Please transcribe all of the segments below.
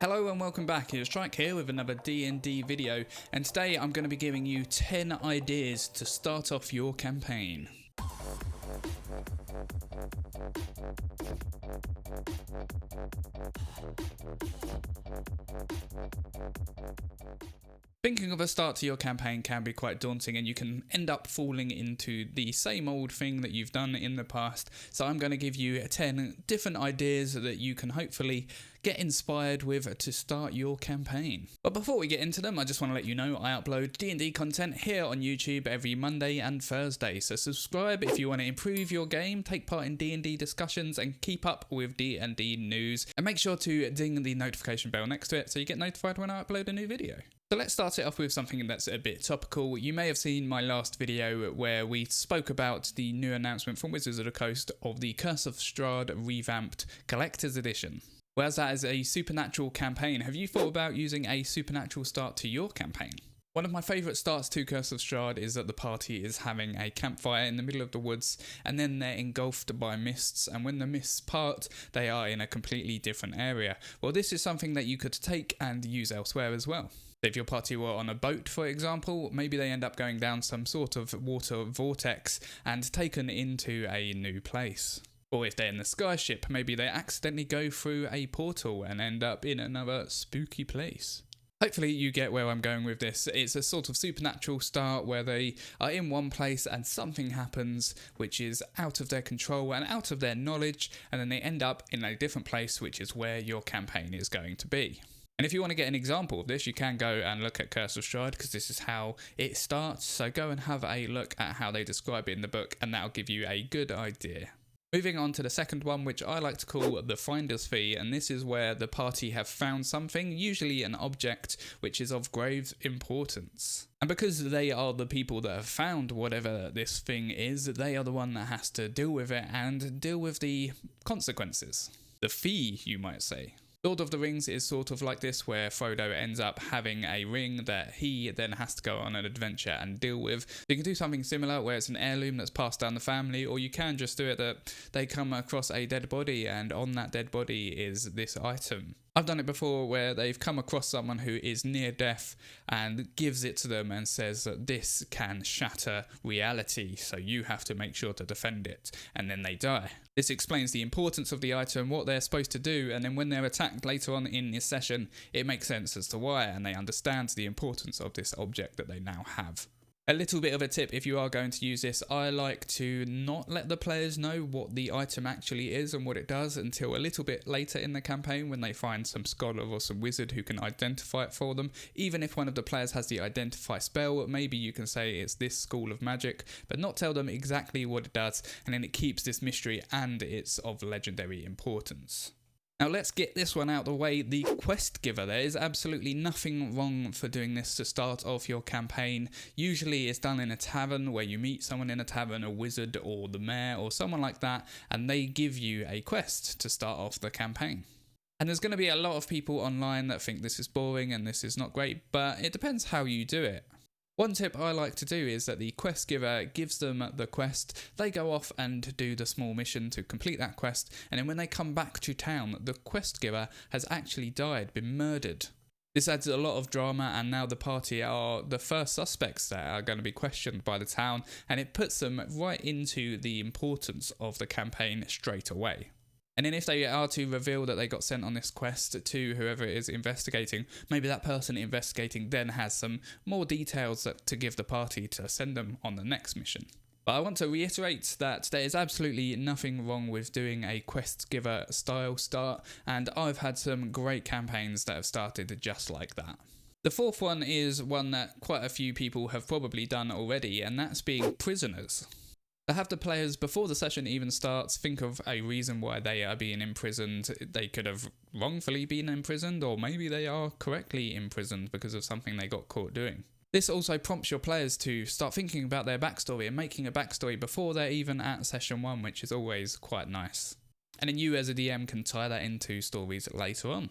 Hello and welcome back, it's Shrike here with another D&D video, and today I'm going to be giving you 10 ideas to start off your campaign. Thinking of a start to your campaign can be quite daunting, and you can end up falling into the same old thing that you've done in the past. So I'm going to give you 10 different ideas that you can hopefully get inspired with to start your campaign. But before we get into them, I just want to let you know I upload D&D content here on YouTube every Monday and Thursday. So subscribe if you want to improve your game, take part in D&D discussions and keep up with D&D news. And make sure to ding the notification bell next to it so you get notified when I upload a new video. So let's start it off with something that's a bit topical. You may have seen my last video where we spoke about the new announcement from Wizards of the Coast of the Curse of Strahd revamped Collector's Edition. Whereas that is a supernatural campaign, have you thought about using a supernatural start to your campaign? One of my favourite starts to Curse of Strahd is that the party is having a campfire in the middle of the woods, and then they're engulfed by mists, and when the mists part, they are in a completely different area. Well, this is something that you could take and use elsewhere as well. If your party were on a boat, for example, maybe they end up going down some sort of water vortex and taken into a new place. Or if they're in the skyship, maybe they accidentally go through a portal and end up in another spooky place. Hopefully you get where I'm going with this. It's a sort of supernatural start where they are in one place and something happens which is out of their control and out of their knowledge, and then they end up in a different place which is where your campaign is going to be. And if you want to get an example of this, you can go and look at Curse of Strahd, because this is how it starts. So go and have a look at how they describe it in the book, and that'll give you a good idea. Moving on to the second one, which I like to call the Finder's Fee, and this is where the party have found something, usually an object, which is of grave importance. And because they are the people that have found whatever this thing is, they are the one that has to deal with it and deal with the consequences. The fee, you might say. Lord of the Rings is sort of like this, where Frodo ends up having a ring that he then has to go on an adventure and deal with. So you can do something similar where it's an heirloom that's passed down the family, or you can just do it that they come across a dead body and on that dead body is this item. I've done it before where they've come across someone who is near death and gives it to them and says that this can shatter reality, so you have to make sure to defend it, and then they die. This explains the importance of the item, what they're supposed to do, and then when they're attacked later on in this session, it makes sense as to why, and they understand the importance of this object that they now have. A little bit of a tip if you are going to use this, I like to not let the players know what the item actually is and what it does until a little bit later in the campaign, when they find some scholar or some wizard who can identify it for them. Even if one of the players has the identify spell, maybe you can say it's this school of magic, but not tell them exactly what it does, and then it keeps this mystery and it's of legendary importance. Now let's get this one out of the way, the quest giver. There is absolutely nothing wrong for doing this to start off your campaign. Usually it's done in a tavern where you meet someone in a tavern, a wizard or the mayor or someone like that, and they give you a quest to start off the campaign. And there's going to be a lot of people online that think this is boring and this is not great, but it depends how you do it. One tip I like to do is that the quest giver gives them the quest, they go off and do the small mission to complete that quest, and then when they come back to town, the quest giver has actually died, been murdered. This adds a lot of drama, and now the party are the first suspects that are going to be questioned by the town, and it puts them right into the importance of the campaign straight away. And then if they are to reveal that they got sent on this quest to whoever is investigating, maybe that person investigating then has some more details to give the party to send them on the next mission. But I want to reiterate that there is absolutely nothing wrong with doing a quest giver style start, and I've had some great campaigns that have started just like that. The fourth one is one that quite a few people have probably done already, and that's being prisoners. To have the players, before the session even starts, think of a reason why they are being imprisoned. They could have wrongfully been imprisoned, or maybe they are correctly imprisoned because of something they got caught doing. This also prompts your players to start thinking about their backstory and making a backstory before they're even at session 1, which is always quite nice. And then you as a DM can tie that into stories later on.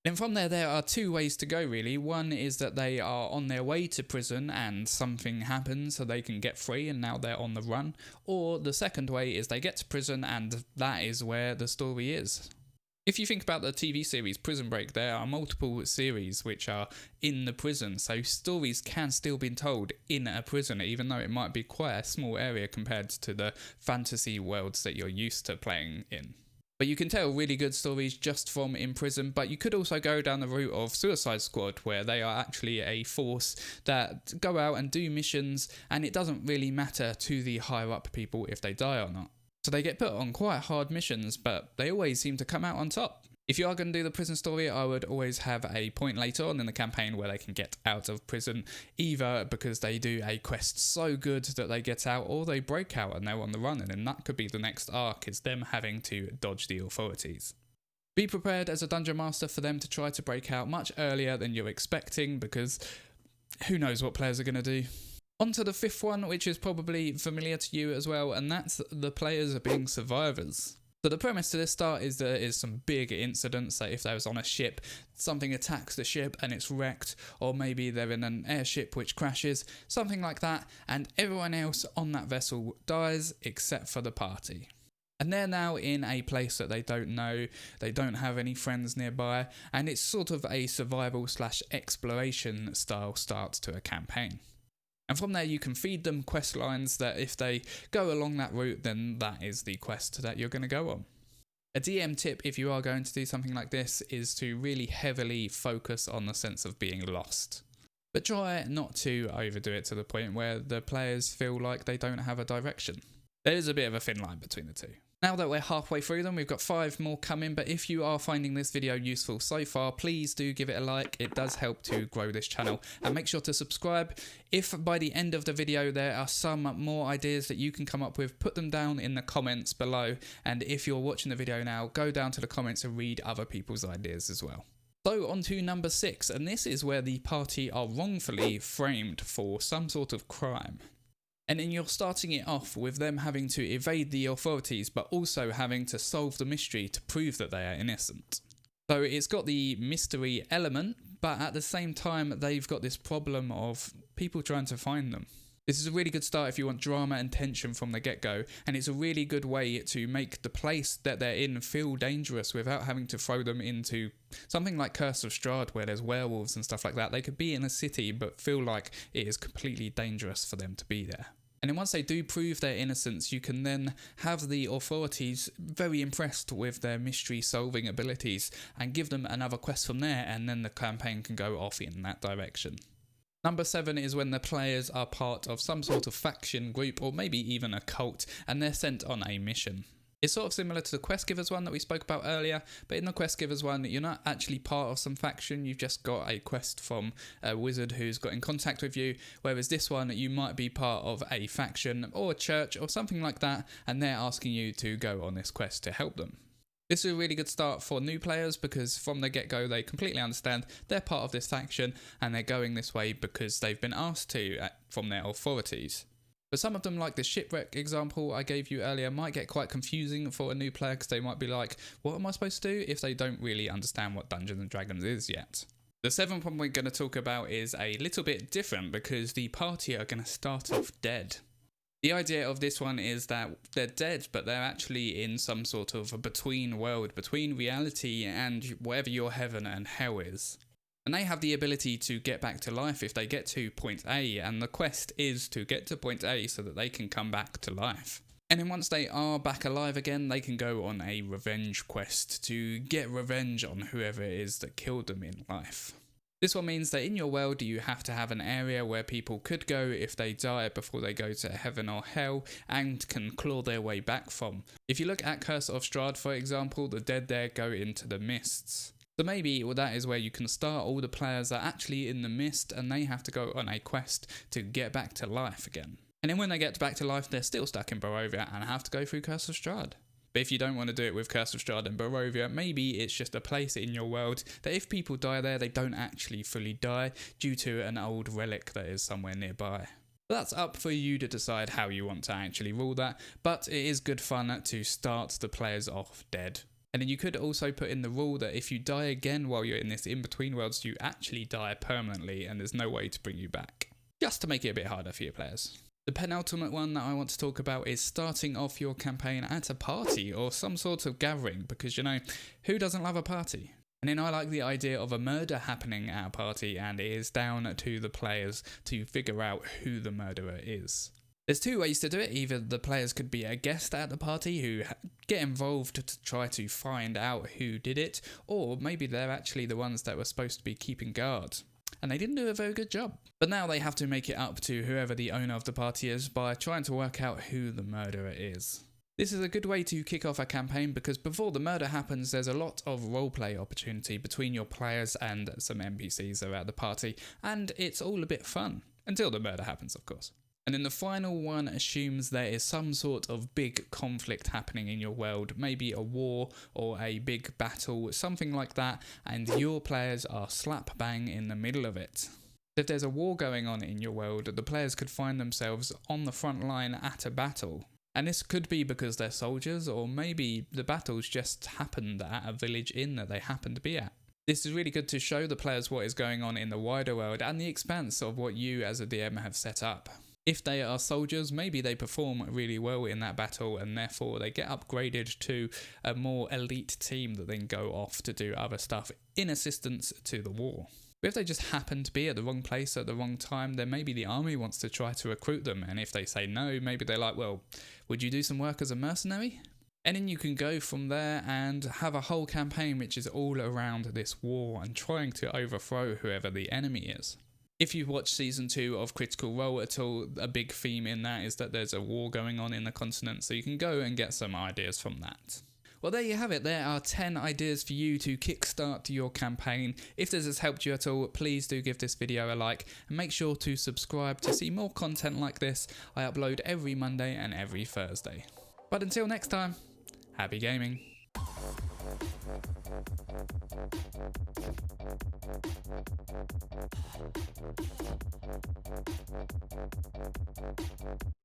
Then from there are two ways to go really. One is that they are on their way to prison and something happens so they can get free and now they're on the run. Or the second way is they get to prison and that is where the story is. If you think about the TV series Prison Break, there are multiple series which are in the prison, so stories can still be told in a prison, even though it might be quite a small area compared to the fantasy worlds that you're used to playing in. But you can tell really good stories just from in prison, but you could also go down the route of Suicide Squad, where they are actually a force that go out and do missions, and it doesn't really matter to the higher up people if they die or not. So they get put on quite hard missions, but they always seem to come out on top. If you are going to do the prison story, I would always have a point later on in the campaign where they can get out of prison, either because they do a quest so good that they get out, or they break out and they're on the run, and then that could be the next arc, is them having to dodge the authorities. Be prepared as a dungeon master for them to try to break out much earlier than you're expecting, because who knows what players are going to do. On to the fifth one, which is probably familiar to you as well, and that's the players being survivors. So the premise to this start is there is some big incidents, that if they was on a ship, something attacks the ship and it's wrecked, or maybe they're in an airship which crashes, something like that, and everyone else on that vessel dies except for the party. And they're now in a place that they don't know, they don't have any friends nearby, and it's sort of a survival / exploration style start to a campaign. And from there you can feed them quest lines that if they go along that route, then that is the quest that you're going to go on. A DM tip if you are going to do something like this is to really heavily focus on the sense of being lost. But try not to overdo it to the point where the players feel like they don't have a direction. There is a bit of a thin line between the two. Now that we're halfway through them, we've got 5 more coming, but if you are finding this video useful so far, please do give it a like. It does help to grow this channel, and make sure to subscribe. If by the end of the video there are some more ideas that you can come up with, put them down in the comments below, and if you're watching the video now, go down to the comments and read other people's ideas as well. So on to number 6, and this is where the party are wrongfully framed for some sort of crime. And then you're starting it off with them having to evade the authorities, but also having to solve the mystery to prove that they are innocent. So it's got the mystery element, but at the same time they've got this problem of people trying to find them. This is a really good start if you want drama and tension from the get-go, and it's a really good way to make the place that they're in feel dangerous without having to throw them into something like Curse of Strahd, where there's werewolves and stuff like that. They could be in a city but feel like it is completely dangerous for them to be there. And then once they do prove their innocence, you can then have the authorities very impressed with their mystery solving abilities and give them another quest from there, and then the campaign can go off in that direction. Number 7 is when the players are part of some sort of faction, group, or maybe even a cult, and they're sent on a mission. It's sort of similar to the Quest Givers one that we spoke about earlier, but in the Quest Givers one, you're not actually part of some faction, you've just got a quest from a wizard who's got in contact with you, whereas this one, you might be part of a faction or a church or something like that, and they're asking you to go on this quest to help them. This is a really good start for new players because from the get-go they completely understand they're part of this faction and they're going this way because they've been asked to from their authorities. But some of them, like the shipwreck example I gave you earlier, might get quite confusing for a new player because they might be like, what am I supposed to do, if they don't really understand what Dungeons & Dragons is yet. The 7th one we're going to talk about is a little bit different because the party are going to start off dead. The idea of this one is that they're dead, but they're actually in some sort of a between world, between reality and whatever your heaven and hell is. And they have the ability to get back to life if they get to point A, and the quest is to get to point A so that they can come back to life. And then once they are back alive again, they can go on a revenge quest to get revenge on whoever it is that killed them in life. This one means that in your world you have to have an area where people could go if they die before they go to heaven or hell and can claw their way back from. If you look at Curse of Strahd, for example, the dead there go into the mists. So maybe that is where you can start. All the players are actually in the mist and they have to go on a quest to get back to life again. And then when they get back to life, they're still stuck in Barovia and have to go through Curse of Strahd. But if you don't want to do it with Curse of Strahd and Barovia, maybe it's just a place in your world that if people die there, they don't actually fully die due to an old relic that is somewhere nearby. That's up for you to decide how you want to actually rule that, but it is good fun to start the players off dead. And then you could also put in the rule that if you die again while you're in this in-between worlds, you actually die permanently and there's no way to bring you back. Just to make it a bit harder for your players. The penultimate one that I want to talk about is starting off your campaign at a party or some sort of gathering, because you know, who doesn't love a party? And then I like the idea of a murder happening at a party, and it is down to the players to figure out who the murderer is. There's two ways to do it. Either the players could be a guest at the party who get involved to try to find out who did it, or maybe they're actually the ones that were supposed to be keeping guard, and they didn't do a very good job. But now they have to make it up to whoever the owner of the party is by trying to work out who the murderer is. This is a good way to kick off a campaign because before the murder happens, there's a lot of roleplay opportunity between your players and some NPCs that are at the party, and it's all a bit fun. Until the murder happens, of course. And then the final one assumes there is some sort of big conflict happening in your world, maybe a war or a big battle, something like that, and your players are slap bang in the middle of it. If there's a war going on in your world, the players could find themselves on the front line at a battle. And this could be because they're soldiers, or maybe the battles just happened at a village inn that they happen to be at. This is really good to show the players what is going on in the wider world and the expanse of what you as a DM have set up. If they are soldiers, maybe they perform really well in that battle and therefore they get upgraded to a more elite team that then go off to do other stuff in assistance to the war. But if they just happen to be at the wrong place at the wrong time, then maybe the army wants to try to recruit them, and if they say no, maybe they're like, well, would you do some work as a mercenary? And then you can go from there and have a whole campaign which is all around this war and trying to overthrow whoever the enemy is. If you've watched season 2 of Critical Role at all, a big theme in that is that there's a war going on in the continent, so you can go and get some ideas from that. Well, there you have it. There are 10 ideas for you to kickstart your campaign. If this has helped you at all, please do give this video a like and make sure to subscribe to see more content like this. I upload every Monday and every Thursday. But until next time, happy gaming.